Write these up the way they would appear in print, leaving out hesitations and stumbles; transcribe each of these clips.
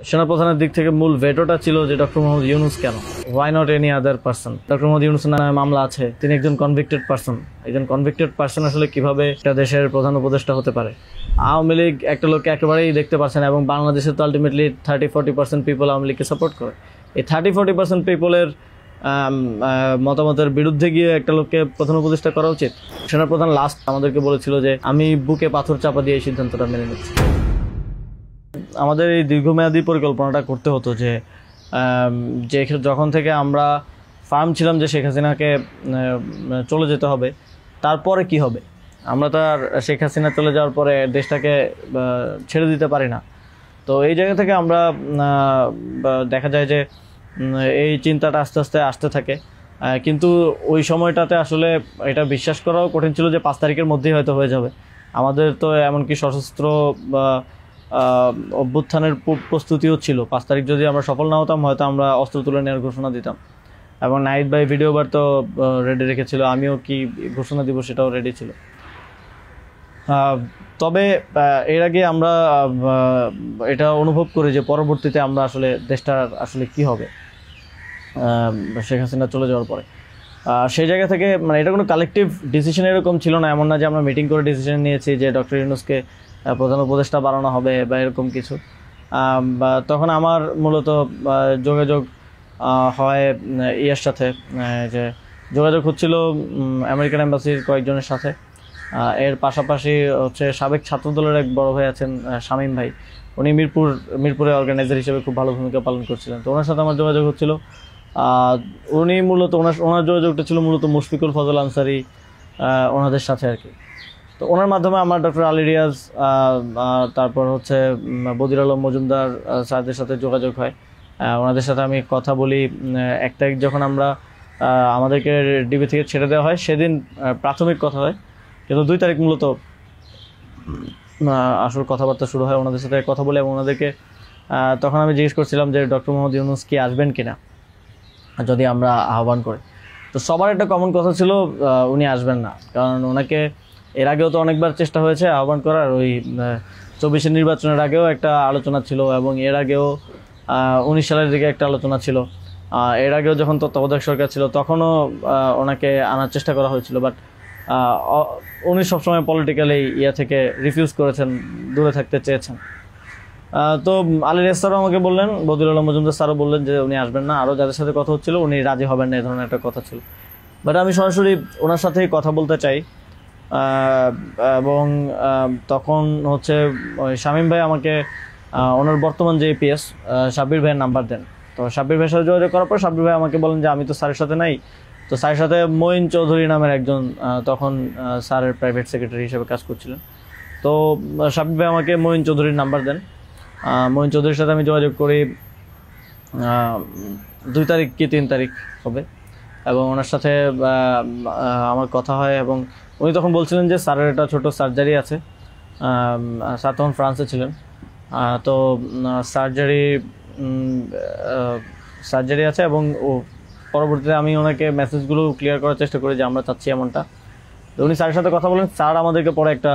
সেনাপ্রধানের দিক থেকে মূল ভেটোটা ছিল যে ডক্টর মোহাম্মদ ইউনূস কেন, why not any other person. Doctor Mohammad ইউনূসের নামে মামলা আছে, তিনি একজন কনভিক্টেড পারসন। একজন কনভিক্টেড পারসন আসলে কিভাবে একটা দেশের প্রধান উপদেষ্টা হতে পারে? আওয়ামী লীগ একটা লোককে একেবারেই দেখতে পারছে না, এবং বাংলাদেশে তো আলটিমেটলি 30-40% পিপল আওয়ামী লীগকে সাপোর্ট করে। এই 30-40% পিপলের মতামতের বিরুদ্ধে গিয়ে একটা লোককে প্রধান উপদেষ্টা করা উচিত? সেনাপ্রধান লাস্ট আমাদেরকে বলেছিল যে আমি বুকে পাথর চাপা দিয়ে এই সিদ্ধান্তটা মেনে নিচ্ছি। আমাদের এই দীর্ঘমেয়াদী পরিকল্পনাটা করতে হতো যে যখন থেকে আমরা ফার্ম ছিলাম যে শেখ হাসিনাকে চলে যেতে হবে, তারপরে কি হবে? আমরা তো আর শেখ হাসিনা চলে যাওয়ার পরে দেশটাকে ছেড়ে দিতে পারি না। তো এই জায়গা থেকে আমরা দেখা যায় যে এই চিন্তাটা আস্তে আস্তে আসতে থাকে, কিন্তু ওই সময়টাতে আসলে এটা বিশ্বাস করাও কঠিন ছিল যে 5 তারিখের মধ্যেই হয়তো হয়ে যাবে। আমাদের তো এমনকি সশস্ত্র অভ্যুত্থানের প্রস্তুতিও ছিল। 5 তারিখ যদি আমরা সফল না হতাম, হয়তো আমরা অস্ত্র তুলে নেওয়ার ঘোষণা দিতাম, এবং নাইট বাই ভিডিও বার তো রেডি রেখেছিল, আমিও কি ঘোষণা দিব সেটাও রেডি ছিল। তবে এর আগে আমরা এটা অনুভব করি যে পরবর্তীতে আমরা আসলে দেশটার আসলে কি হবে শেখ হাসিনা চলে যাওয়ার পরে। সেই জায়গা থেকে মানে এটা কোনো কালেকটিভ ডিসিশন এরকম ছিল না, এমন না যে আমরা মিটিং করে ডিসিশন নিয়েছি যে ডক্টর ইউনূসকে প্রধান উপদেষ্টা বানানো হবে বা এরকম কিছু। তখন আমার মূলত যোগাযোগ হয় ইয়ের সাথে, যে যোগাযোগ হচ্ছিল আমেরিকান এম্বাসির কয়েকজনের সাথে। এর পাশাপাশি হচ্ছে সাবেক ছাত্রদলের এক বড় ভাই আছেন শামীম ভাই, উনি মিরপুরে অর্গানাইজার হিসেবে খুব ভালো ভূমিকা পালন করছিলেন। তো ওনার সাথে আমার যোগাযোগ হচ্ছিল। উনি মূলত ওনার যোগাযোগটা ছিল মূলত মুশফিকুল ফজল আনসারি ওনাদের সাথে আর কি। তো ওনার মাধ্যমে আমার ডক্টর আলী রিয়াজ, তারপর হচ্ছে বদির আলম মজুমদার স্যারদের সাথে যোগাযোগ হয়। ওনাদের সাথে আমি কথা বলি। 1 তারিখ যখন আমাদেরকে ডিবি থেকে ছেড়ে দেওয়া হয়, সেদিন প্রাথমিক কথা হয়, কিন্তু 2 তারিখ মূলত আসল কথাবার্তা শুরু হয়। ওনাদের সাথে কথা বলে এবং ওনাদেরকে তখন আমি জিজ্ঞেস করছিলাম যে ডক্টর মোহাম্মদ ইউনূস কি আসবেন কিনা যদি আমরা আহ্বান করি। তো সবার একটা কমন কথা ছিল উনি আসবেন না, কারণ ওনাকে এর আগেও তো অনেকবার চেষ্টা হয়েছে আহ্বান করার। ওই 24-এর নির্বাচনের আগেও একটা আলোচনা ছিল, এবং এর আগেও 19 সালের দিকে একটা আলোচনা ছিল। এর আগেও যখন তত্ত্বাবধায়ক সরকার ছিল তখনও ওনাকে আনার চেষ্টা করা হয়েছিল, বাট উনি সবসময় পলিটিক্যালি থেকে রিফিউজ করেছেন, দূরে থাকতে চেয়েছেন। তো আলী রিয়াজ স্যারও আমাকে বললেন, বদির আলম মজুমদার স্যারও বললেন যে উনি আসবেন না। আরও যাদের সাথে কথা হচ্ছিল উনি রাজি হবেন না, এই ধরনের একটা কথা ছিল। বাট আমি সরাসরি ওনার সাথেই কথা বলতে চাই, এবং তখন হচ্ছে ওই শামীম ভাই আমাকে ওনার বর্তমান যে এপিএস সাব্বির ভাইয়ের নাম্বার দেন। তো সাব্বির ভাইয়ের সাথে যোগাযোগ করার পর সাব্বির ভাই আমাকে বলেন যে আমি তো স্যারের সাথে নাই। তো স্যারের সাথে মঈন চৌধুরী নামের একজন তখন স্যারের প্রাইভেট সেক্রেটারি হিসেবে কাজ করছিলেন। তো সাব্বির ভাই আমাকে মঈন চৌধুরীর নাম্বার দেন। মঈন চৌধুরীর সাথে আমি যোগাযোগ করি 2 তারিখ কি 3 তারিখ হবে, এবং ওনার সাথে আমার কথা হয়। এবং উনি তখন বলছিলেন যে স্যারের একটা ছোটো সার্জারি আছে। স্যার তখন ফ্রান্সে ছিলেন। তো সার্জারি আছে, এবং পরবর্তীতে আমি ওনাকে মেসেজগুলো ক্লিয়ার করার চেষ্টা করি যে আমরা চাচ্ছি এমনটা। তো উনি স্যারের সাথে কথা বলেন। স্যার আমাদেরকে পরে একটা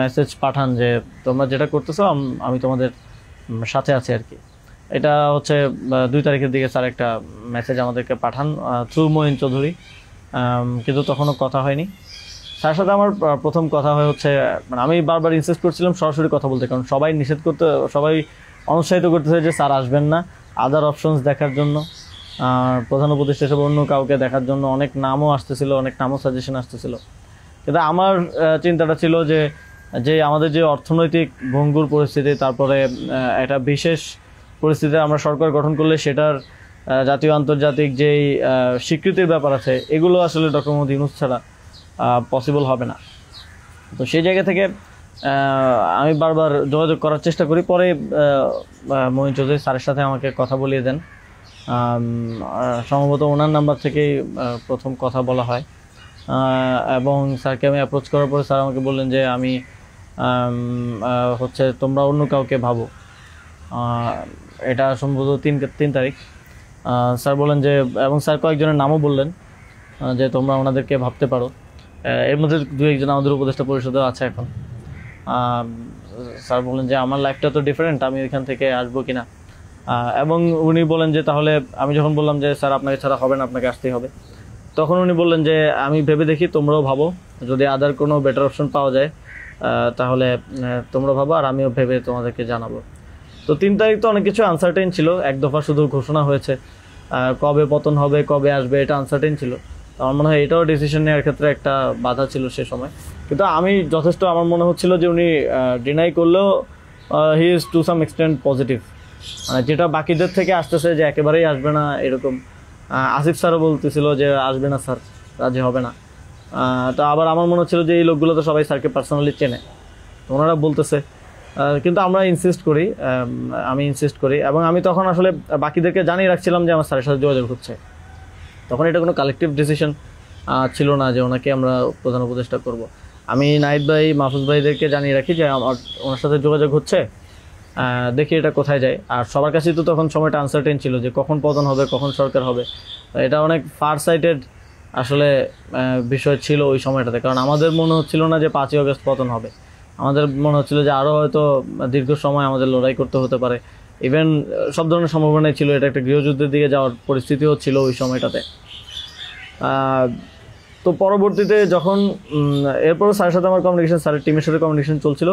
মেসেজ পাঠান যে তোমরা যেটা করতেছো আমি তোমাদের সাথে আছি আর কি। এটা হচ্ছে 2 তারিখের দিকে স্যার একটা মেসেজ আমাদেরকে পাঠান থ্রু মঈন চৌধুরী, কিন্তু তখনও কথা হয়নি। স্যারের সাথে আমার প্রথম কথা হচ্ছে, মানে আমি বারবার ইনসিস্ট করছিলাম সরাসরি কথা বলতে, কারণ সবাই সবাই অনুৎসাহিত করতেছে যে স্যার আসবেন না, আদার অপশনস দেখার জন্য, প্রধান উপদেষ্টা হিসেবে অন্য কাউকে দেখার জন্য অনেক নামও আসতেছিল, অনেক নামও সাজেশন আসতেছিল। কিন্তু আমার চিন্তাটা ছিল যে আমাদের যে অর্থনৈতিক ভঙ্গুর পরিস্থিতি, তারপরে একটা বিশেষ পরিস্থিতিতে আমরা সরকার গঠন করলে সেটার জাতীয় আন্তর্জাতিক যেই স্বীকৃতির ব্যাপার আছে, এগুলো আসলে ডক্টর মোহাম্মদ ইউনূস ছাড়া পসিবল হবে না। তো সেই জায়গা থেকে আমি বারবার যোগাযোগ করার চেষ্টা করি। পরে মঈন চৌধুরী স্যারের সাথে আমাকে কথা বলিয়ে দেন। সম্ভবত ওনার নাম্বার থেকেই প্রথম কথা বলা হয়, এবং স্যারকে আমি অ্যাপ্রোচ করার পরে স্যার আমাকে বললেন যে আমি হচ্ছে তোমরা অন্য কাউকে ভাবো। এটা সম্ভবত 3 তারিখ। স্যার বললেন যে, এবং স্যার কয়েকজনের নামও বললেন যে তোমরা ওনাদেরকে ভাবতে পারো। এর মধ্যে 2-1 জন আমাদের উপদেষ্টা পরিষদেও আছে এখন। স্যার বললেন যে আমার লাইফটা তো ডিফারেন্ট, আমি এখান থেকে আসবো কিনা। এবং উনি বলেন যে তাহলে, আমি যখন বললাম যে স্যার আপনাকে ছাড়া হবে না, আপনাকে আসতেই হবে, তখন উনি বললেন যে আমি ভেবে দেখি, তোমরাও ভাবো, যদি আদার কোনো বেটার অপশন পাওয়া যায় তাহলে তোমরা ভাবো, আর আমিও ভেবে তোমাদেরকে জানাবো। তো 3 তারিখ তো অনেক কিছু আনসার্টেন ছিল, এক দফা শুধু ঘোষণা হয়েছে, কবে পতন হবে, কবে আসবে, এটা আনসার্টেন ছিল। আমার মনে হয় এটাও ডিসিশন নেওয়ার ক্ষেত্রে একটা বাধা ছিল সে সময়। কিন্তু আমি যথেষ্ট, আমার মনে হচ্ছিল যে উনি ডিনাই করলেও he is to some extent positive, মানে যেটা বাকিদের থেকে আসতেছে যে একেবারেই আসবে না এরকম। আসিফ স্যারও বলতেছিল যে আসবে না স্যার, রাজি হবে না। তো আবার আমার মনে হচ্ছিল যে এই লোকগুলো তো সবাই স্যারকে পার্সোনালি চেনে, ওনারা বলতেছে, কিন্তু আমরা ইনসিস্ট করি, আমি ইনসিস্ট করি। এবং আমি তখন আসলে বাকিদেরকে জানিয়ে রাখছিলাম যে আমার স্যারের সাথে যোগাযোগ হচ্ছে। তখন এটা কোনো কালেকটিভ ডিসিশন ছিল না যে ওনাকে আমরা প্রধান উপদেষ্টা করব। আমি নাহিদ ভাই, মাহফুজ ভাইদেরকে জানিয়ে রাখি যে আমার ওনার সাথে যোগাযোগ হচ্ছে, দেখি এটা কোথায় যায়। আর সবার কাছেই তো তখন সময়টা আনসার্টেন ছিল যে কখন পতন হবে, কখন সরকার হবে। এটা অনেক ফার সাইটেড আসলে বিষয় ছিল ওই সময়টাতে, কারণ আমাদের মনে হচ্ছিল না যে 5ই আগস্ট পতন হবে, আমাদের মনে হচ্ছিল যে আরও হয়তো দীর্ঘ সময় আমাদের লড়াই করতে হতে পারে। ইভেন সব ধরনের সম্ভাবনাই ছিল, এটা একটা গৃহযুদ্ধের দিকে যাওয়ার পরিস্থিতিও ছিল ওই সময়টাতে। তো পরবর্তীতে যখন এরপরও স্যারের সাথে আমার কমিউনিকেশন, স্যারের টিমের সাথে কমিউনিকেশন চলছিল।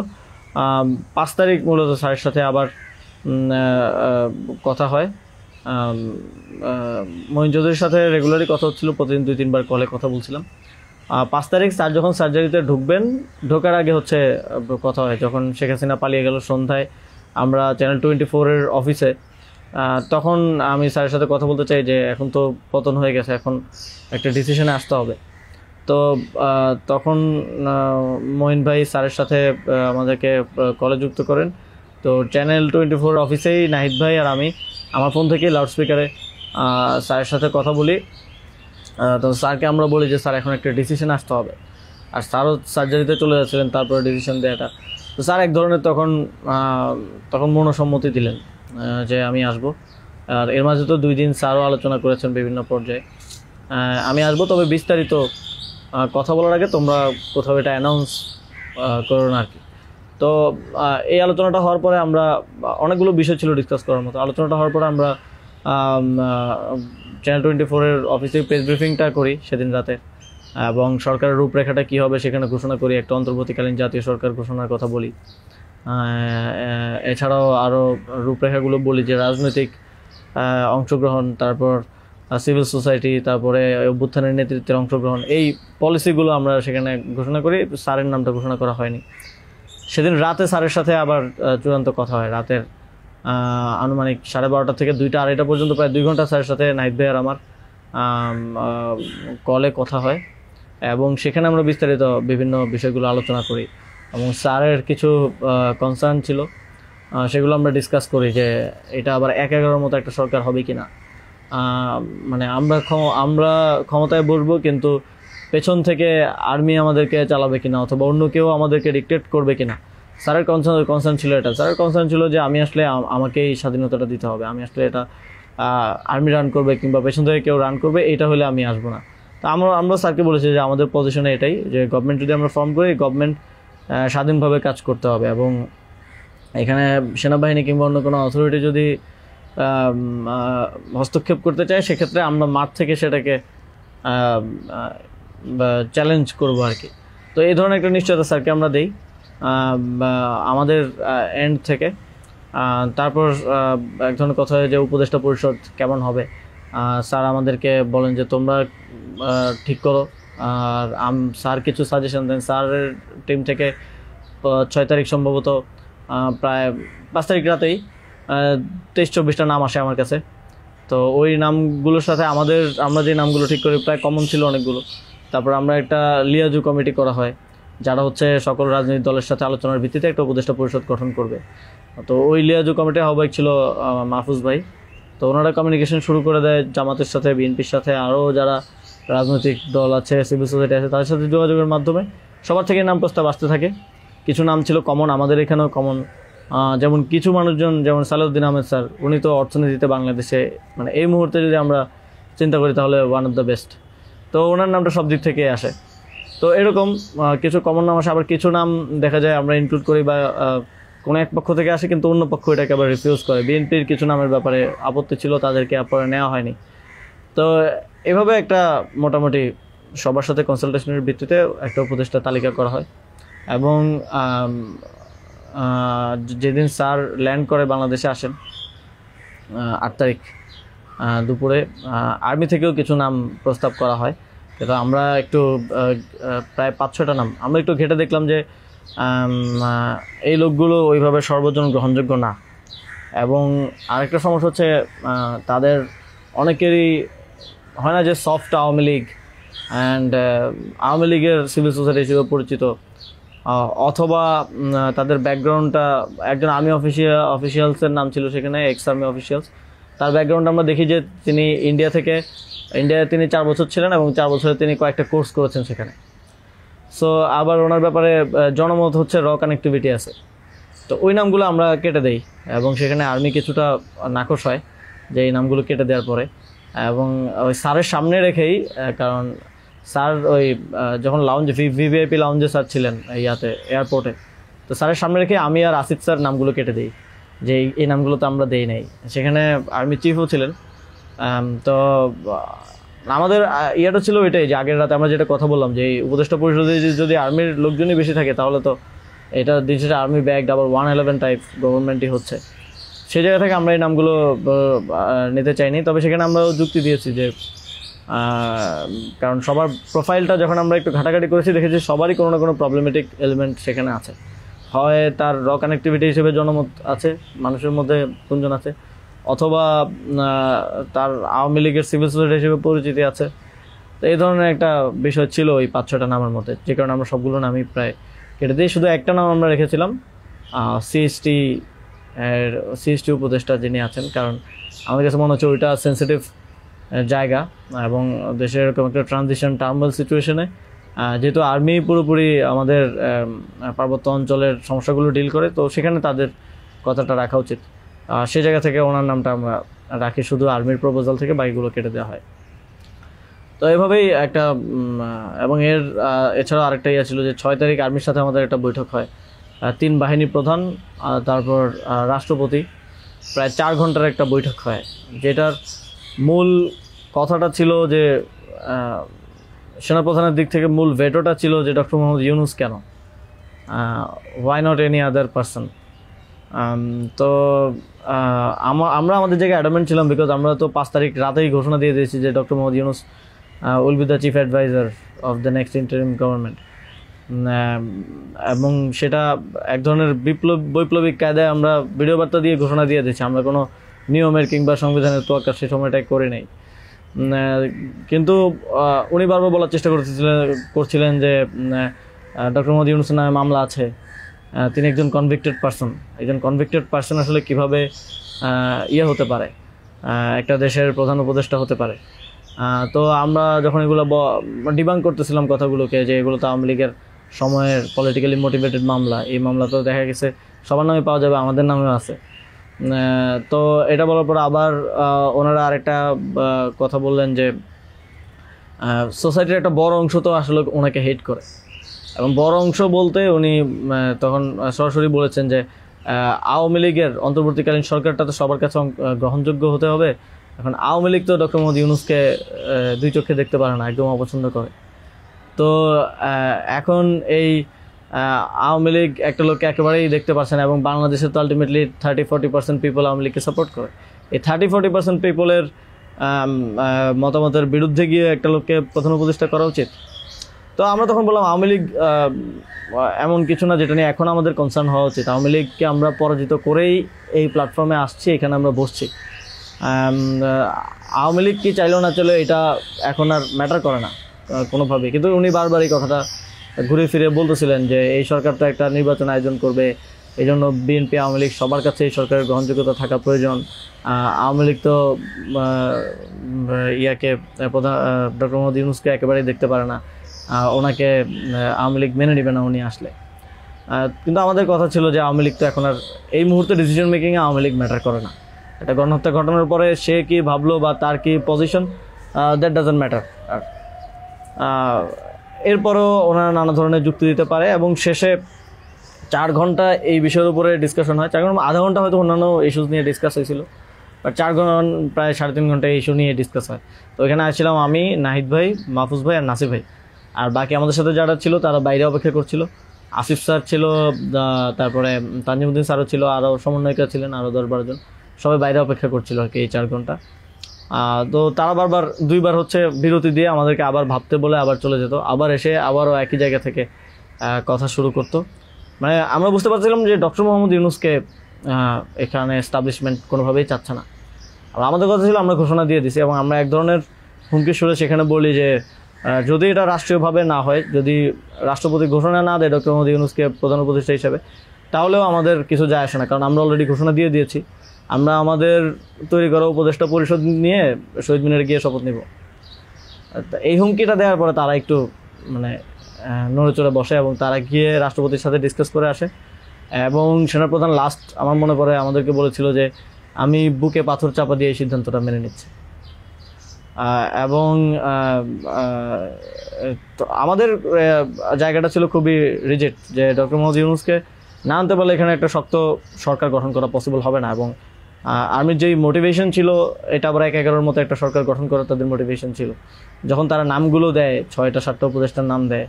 5 তারিখ মূলত স্যারের সাথে আবার কথা হয়। মঈন চৌধুরীর সাথে রেগুলারই কথা হচ্ছিল, প্রতিদিন 2-3 বার কলে কথা বলছিলাম। 5 তারিখ স্যার যখন সার্জারিতে ঢুকবেন, ঢোকার আগে হচ্ছে কথা হয়, যখন শেখ হাসিনা পালিয়ে গেল সন্ধ্যায় আমরা চ্যানেল 24-এর অফিসে। তখন আমি স্যারের সাথে কথা বলতে চাই যে এখন তো পতন হয়ে গেছে, এখন একটা ডিসিশনে আসতে হবে। তো তখন মঈন ভাই স্যারের সাথে আমাদেরকে কলে যুক্ত করেন। তো চ্যানেল 24 অফিসেই নাহিদ ভাই আর আমি আমার ফোন থেকে লাউডস্পিকারে স্যারের সাথে কথা বলি। তো স্যারকে আমরা বলি যে স্যার এখন একটা ডিসিশন আসতে হবে, আর স্যারও সার্জারিতে চলে যাচ্ছিলেন তারপরে ডিসিশন দেওয়াটা। তো স্যার এক ধরনের তখন মনোসম্মতি দিলেন যে আমি আসব। আর এর মাঝে তো 2 দিন স্যারও আলোচনা করেছেন বিভিন্ন পর্যায়ে, আমি আসবো, তবে বিস্তারিত কথা বলার আগে তোমরা কোথাও এটা অ্যানাউন্স করো না আর কি। তো এই আলোচনাটা হওয়ার পরে আমরা, অনেকগুলো বিষয় ছিল ডিসকাস করার মতো, আলোচনাটা হওয়ার পরে আমরা চ্যানেল 24-এর অফিসে প্রেস ব্রিফিংটা করি সেদিন রাতে, এবং সরকারের রূপরেখাটা কী হবে সেখানে ঘোষণা করি, একটা অন্তর্বর্তীকালীন জাতীয় সরকার ঘোষণার কথা বলি। এছাড়াও আরও রূপরেখাগুলো বলি যে রাজনৈতিক অংশগ্রহণ, তারপর সিভিল সোসাইটি, তারপরে অভ্যুত্থানের নেতৃত্বের অংশগ্রহণ, এই পলিসিগুলো আমরা সেখানে ঘোষণা করি। স্যারের নামটা ঘোষণা করা হয়নি। সেদিন রাতে স্যারের সাথে আবার চূড়ান্ত কথা হয়, রাতের আনুমানিক 12:30 থেকে 2টা-2:30 পর্যন্ত প্রায় 2 ঘন্টা স্যারের সাথে নাহিদ ভাই আর আমার কলে কথা হয়, এবং সেখানে আমরা বিস্তারিত বিভিন্ন বিষয়গুলো আলোচনা করি। এবং স্যারের কিছু কনসার্ন ছিল, সেগুলো আমরা ডিসকাস করি যে এটা আবার 1-11 মতো একটা সরকার হবে কি না, মানে আমরা ক্ষমতায় বসবো কিন্তু পেছন থেকে আর্মি আমাদেরকে চালাবে কিনা, অথবা অন্য কেউ আমাদেরকে ডিক্টেট করবে কিনা। স্যারের কনসার্ন ছিল এটা। স্যারের কনসার্ন ছিল যে আমি আসলে আমাকেই স্বাধীনতাটা দিতে হবে, আমি আসলে এটা আর্মি রান করবে কিংবা পেছন থেকে কেউ রান করবে, এটা হলে আমি আসবো না। তো আমরা স্যারকে বলেছি যে আমাদের পজিশনে এটাই, যে গভর্নমেন্ট যদি আমরা ফর্ম করি, গভর্নমেন্ট স্বাধীনভাবে কাজ করতে হবে, এবং এখানে সেনাবাহিনী কিংবা অন্য কোনো অথরিটি যদি হস্তক্ষেপ করতে চায়, সেক্ষেত্রে আমরা মাঠ থেকে সেটাকে চ্যালেঞ্জ করবো আর কি। তো এই ধরনের একটা নিশ্চয়তা স্যারকে আমরা দিই আমাদের এন্ড থেকে। তারপর এক ধরনের কথা হয় যে উপদেষ্টা পরিষদ কেমন হবে, স্যার আমাদেরকে বলেন যে তোমরা ঠিক করো। আর স্যার কিছু সাজেশন দেন। স্যারের টিম থেকে 6 তারিখ সম্ভবত প্রায় 5 তারিখ রাতেই 23-24টা নাম আসে আমার কাছে। তো ওই নামগুলোর সাথে আমরা যে নামগুলো ঠিক করি প্রায় কমন ছিল অনেকগুলো। তারপর আমরা একটা লিয়াজু কমিটি করা হয়, যারা হচ্ছে সকল রাজনৈতিক দলের সাথে আলোচনার ভিত্তিতে একটা উপদেষ্টা পরিষদ গঠন করবে। তো ওই লিয়াজু কমিটির আহ্বায়ক ছিল মাহফুজ ভাই। তো ওনারা কমিউনিকেশন শুরু করে দেয় জামাতের সাথে, বিএনপির সাথে, আরও যারা রাজনৈতিক দল আছে, সিভিল সোসাইটি আছে, তাদের সাথে যোগাযোগের মাধ্যমে সবার থেকে নাম প্রস্তাব আসতে থাকে। কিছু নাম ছিল কমন, আমাদের এখানেও কমন, যেমন কিছু মানুষজন, যেমন সালাউদ্দিন আহমেদ স্যার, উনি তো অর্থনীতিতে বাংলাদেশে মানে এই মুহূর্তে যদি আমরা চিন্তা করি তাহলে ওয়ান অফ দ্য বেস্ট। তো ওনার নামটা সব দিক থেকে আসে। তো এরকম কিছু কমন নাম আসে, আবার কিছু নাম দেখা যায় আমরা ইনক্লুড করি বা কোনো এক পক্ষ থেকে আসে, কিন্তু অন্য পক্ষ এটাকে আবার রিফিউজ করে। বিএনপির কিছু নামের ব্যাপারে আপত্তি ছিল, তাদেরকে পরে নেওয়া হয়নি। তো এভাবে একটা মোটামুটি সবার সাথে কনসালটেশনের ভিত্তিতে একটা উপদেষ্টা তালিকা করা হয়। এবং যেদিন স্যার ল্যান্ড করে বাংলাদেশে আসেন 8 তারিখ দুপুরে, আর্মি থেকেও কিছু নাম প্রস্তাব করা হয়। কিন্তু আমরা একটু প্রায় 5-6টা নাম আমরা একটু ঘেটে দেখলাম যে এই লোকগুলো ওইভাবে সর্বজন গ্রহণযোগ্য না। এবং আরেকটা সমস্যা হচ্ছে তাদের অনেকেরই হয় না যে সফট আওয়ামী লীগ অ্যান্ড আওয়ামী লীগের সিভিল সোসাইটি হিসেবে পরিচিত, অথবা তাদের ব্যাকগ্রাউন্ডটা একজন আর্মি অফিসিয়ালসের নাম ছিল সেখানে, এক্স আর্মি অফিসিয়ালস। তার ব্যাকগ্রাউন্ড আমরা দেখি যে তিনি ইন্ডিয়ায় তিনি 4 বছর ছিলেন এবং 4 বছরে তিনি কয়েকটা কোর্স করেছেন সেখানে। সো আবার ওনার ব্যাপারে জনমত হচ্ছে র কানেক্টিভিটি আছে। তো ওই নামগুলো আমরা কেটে দেই এবং সেখানে আর্মি কিছুটা নাকশ হয় যে এই নামগুলো কেটে দেওয়ার পরে। এবং ওই স্যারের সামনে রেখেই, কারণ স্যার ওই যখন লাউঞ্জ ভিভিআইপি লাউঞ্জে স্যার ছিলেন এয়ারপোর্টে, তো স্যারের সামনে রেখে আমি আর আসিফ স্যার নামগুলো কেটে দিই যে এই নামগুলো তো আমরা দেই নাই। সেখানে আর্মি চিফও ছিলেন। তো আমাদের ইয়েটা ছিল এটাই যে আগের রাতে আমরা যেটা কথা বললাম যে এই উপদেষ্টা পরিষদে যদি আর্মির লোকজনই বেশি থাকে তাহলে তো এটা দিচ্ছে আর্মি ব্যাগড আবার 111 টাইপ গভর্নমেন্টই হচ্ছে। সেই জায়গা থেকে আমরা এই নামগুলো নিতে চাইনি। তবে সেখানে আমরা যুক্তি দিয়েছি যে কারণ সবার প্রোফাইলটা যখন আমরা একটু ঘাটাঘাটি করেছি দেখেছি সবারই কোনো না কোনো প্রবলেমেটিক এলিমেন্ট সেখানে আছে। হয় তার র কানেক্টিভিটি হিসেবে জনমত আছে, মানুষের মধ্যে গুঞ্জন আছে, অথবা তার আওয়ামী লীগের সিভিল সোসাইটি হিসেবে পরিচিতি আছে। তো এই ধরনের একটা বিষয় ছিল ওই 5-6টা নামের মধ্যে, যে কারণে আমরা সবগুলো নামই প্রায় কেটে দিই। শুধু একটা নাম আমরা রেখেছিলাম সিএসটি উপদেষ্টা যিনি আছেন, কারণ আমাদের কাছে মনে হচ্ছে ওইটা সেন্সিটিভ জায়গা এবং দেশের এরকম একটা ট্রানজিশন টার্মাল সিচুয়েশনে যেহেতু আর্মি পুরোপুরি আমাদের পার্বত্য অঞ্চলের সমস্যাগুলো ডিল করে, তো সেখানে তাদের কথাটা রাখা উচিত। সেই জায়গা থেকে ওনার নামটা আমরা রাখি, শুধু আর্মির প্রপোজাল থেকে বাকিগুলো কেটে দেওয়া হয়। তো এভাবেই একটা এবং এছাড়াও আরেকটা ইয়ে ছিল যে 6 তারিখ আর্মির সাথে আমাদের একটা বৈঠক হয়, 3 বাহিনী প্রধান তারপর রাষ্ট্রপতি, প্রায় 4 ঘন্টার একটা বৈঠক হয়। যেটার মূল কথাটা ছিল যে সেনাপ্রধানের দিক থেকে মূল ভেটোটা ছিল যে ডক্টর মোহাম্মদ ইউনূস কেন, why not any other person. তো আমরা আমাদের জায়গায় অ্যাডামেন্ট ছিলাম, বিকজ আমরা তো 5 তারিখ রাতেই ঘোষণা দিয়ে দিয়েছি যে doctor Mohammad Yunus will be the chief adviser of the next interim government. এবং সেটা এক ধরনের বৈপ্লবিক কায়দায় আমরা ভিডিও বার্তা দিয়ে ঘোষণা দিয়ে দিয়েছি, আমরা কোনো নিয়মের কিংবা সংবিধানের তোয়াক্কা সে সময়টাই করে নেই। কিন্তু উনি বারবার বলার চেষ্টা করছিলেন যে ডক্টর মোহাম্মদ ইউনূসের নামে মামলা আছে, তিনি একজন কনভিক্টেড পারসন। একজন কনভিক্টেড পারসন আসলে কীভাবে হতে পারে, একটা দেশের প্রধান উপদেষ্টা হতে পারে। তো আমরা যখন এগুলো ডিবাঙ্ক করতেছিলাম কথাগুলোকে যে এগুলো তো আওয়ামী লীগের সময়ের পলিটিক্যালি মোটিভেটেড মামলা, এই মামলা তো দেখা গেছে সবার নামে পাওয়া যাবে, আমাদের নামেও আছে। তো এটা বলার পর আবার ওনারা আরেকটা কথা বললেন যে সোসাইটির একটা বড় অংশ তো আসলে ওনাকে হেট করে, এবং বড় অংশ বলতে উনি তখন সরাসরি বলেছেন যে আওয়ামী লীগের অন্তর্বর্তীকালীন সরকারটা তো সবার কাছে গ্রহণযোগ্য হতে হবে। এখন আওয়ামী লীগ তো ডক্টর মোহাম্মদ ইউনূসকে 2 চোখে দেখতে পারে না, একদম অপছন্দ করে। তো এখন এই আওয়ামী লীগ একটা লোককে একেবারেই দেখতে পারছে না, এবং বাংলাদেশে তো আলটিমেটলি 30-40% পিপল আওয়ামী লীগকে সাপোর্ট করে। এই 30-40% পিপলের মতামতের বিরুদ্ধে গিয়ে একটা লোককে প্রধান উপদেষ্টা করা উচিত। তো আমরা তখন বললাম আওয়ামী লীগ এমন কিছু না যেটা নিয়ে এখন আমাদের কনসার্ন হওয়া উচিত। আওয়ামী লীগকে আমরা পরাজিত করেই এই প্ল্যাটফর্মে আসছি, এখানে আমরা বসছি। আওয়ামী লীগ কি চাইলেও না চলে এটা এখন আর ম্যাটার করে না কোনোভাবেই। কিন্তু উনি বারবার এই কথাটা ঘুরে ফিরে বলতেছিলেন যে এই সরকার তো একটা নির্বাচন আয়োজন করবে, এই জন্য বিএনপি আওয়ামী লীগ সবার কাছে এই সরকারের গ্রহণযোগ্যতা থাকা প্রয়োজন। আওয়ামী লীগ তো ডক্টর মোহাম্মদ ইউনূসকে একেবারেই দেখতে পারে না, ওনাকে আওয়ামী লীগ মেনে নেবে না উনি আসলে। কিন্তু আমাদের কথা ছিল যে আওয়ামী লীগ তো এখন আর এই মুহূর্তে ডিসিশন মেকিংয়ে আওয়ামী লীগ ম্যাটার করে না। একটা গণহত্যা ঘটনার পরে সে কি ভাবলো বা তার কি পজিশন, দ্যাট ডাজন্ট ম্যাটার। এরপরও ওনারা নানা ধরনের যুক্তি দিতে পারে, এবং শেষে 4 ঘন্টা এই বিষয়ের উপরে ডিসকাশন হয়। 4 ঘন্টা, আধা ঘন্টা হয়তো অন্যান্য ইস্যুস নিয়ে ডিসকাস হয়েছিল, বাট 4 ঘন্টা প্রায় 3.5 ঘন্টা ইস্যু নিয়ে ডিসকাস হয়। তো এখানে আসছিলাম আমি, নাহিদ ভাই, মাহফুজ ভাই আর নাসির ভাই, আর বাকি আমাদের সাথে যারা ছিল তারা বাইরে অপেক্ষা করছিল। আসিফ স্যার ছিল, তারপরে তানজিমুদ্দিন স্যারও ছিল, আরও সমন্বয়িকা ছিলেন আরও 10-12 জন, সবাই বাইরে অপেক্ষা করছিল আর কি এই 4 ঘন্টা। তো তারা বারবার 2বার হচ্ছে বিরতি দিয়ে আমাদেরকে আবার ভাবতে বলে আবার চলে যেত, আবার এসে আবারও একই জায়গা থেকে কথা শুরু করতো। মানে আমরা বুঝতে পারছিলাম যে ডক্টর মোহাম্মদ ইউনূসকে এখানে এস্টাবলিশমেন্ট কোনোভাবেই চাচ্ছে না। আর আমাদের কথা ছিল আমরা ঘোষণা দিয়ে দিছি, এবং আমরা এক ধরনের হুমকি সুরে সেখানে বলি যে যদি এটা রাষ্ট্রীয়ভাবে না হয়, যদি রাষ্ট্রপতি ঘোষণা না দেয় ডক্টর মোহাম্মদ ইউনূসকে প্রধান উপদেষ্টা হিসেবে, তাহলেও আমাদের কিছু যায় আসে না, কারণ আমরা অলরেডি ঘোষণা দিয়ে দিয়েছি। আমরা আমাদের তৈরি করা উপদেষ্টা পরিষদ নিয়ে শহীদ মিনারে গিয়ে শপথ নিব। এই হুমকিটা দেওয়ার পরে তারা একটু মানে নড়েচড়ে বসে, এবং তারা গিয়ে রাষ্ট্রপতির সাথে ডিসকাস করে আসে। এবং সেনাপ্রধান লাস্ট আমার মনে পড়ে আমাদেরকে বলেছিল যে আমি বুকে পাথর চাপা দিয়ে এই সিদ্ধান্তটা মেনে নিচ্ছি। এবং আমাদের জায়গাটা ছিল খুবই রিজেক্ট, যে ডক্টর মোহাম্মদ ইউনূসকে না আনতে পারলে এখানে একটা শক্ত সরকার গঠন করা পসিবল হবে না। এবং আর্মির যেই মোটিভেশন ছিল, এটা আবার 1-11-র মতো একটা সরকার গঠন করার তাদের মোটিভেশন ছিল। যখন তারা নামগুলো দেয়, 6টা-7টা উপদেষ্টার নাম দেয়,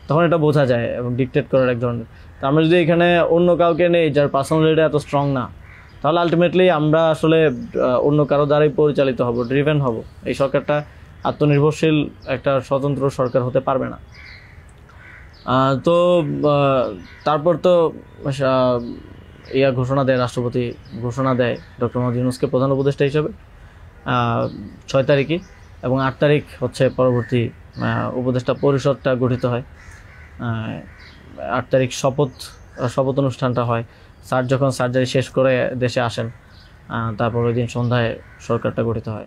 তখন এটা বোঝা যায়, এবং ডিকটেট করার এক ধরনের। তো আমরা যদি এখানে অন্য কাউকে নেই যার পার্সোনালিটি এত স্ট্রং না, তাহলে আলটিমেটলি আমরা আসলে অন্য কারো দ্বারাই পরিচালিত হব, ড্রিভেন হব। এই সরকারটা আত্মনির্ভরশীল একটা স্বতন্ত্র সরকার হতে পারবে না। তো তারপর তো ঘোষণা দেয়, রাষ্ট্রপতি ঘোষণা দেয় ডক্টর মোহাম্মদ ইউনূসকে প্রধান উপদেষ্টা হিসেবে 6 তারিখে, এবং 8 তারিখ হচ্ছে পরবর্তী উপদেষ্টা পরিষদটা গঠিত হয়। 8 তারিখ শপথ অনুষ্ঠানটা হয়। স্যার যখন সার্জারি শেষ করে দেশে আসেন, তারপর ওই দিন সন্ধ্যায় সরকারটা গঠিত হয়।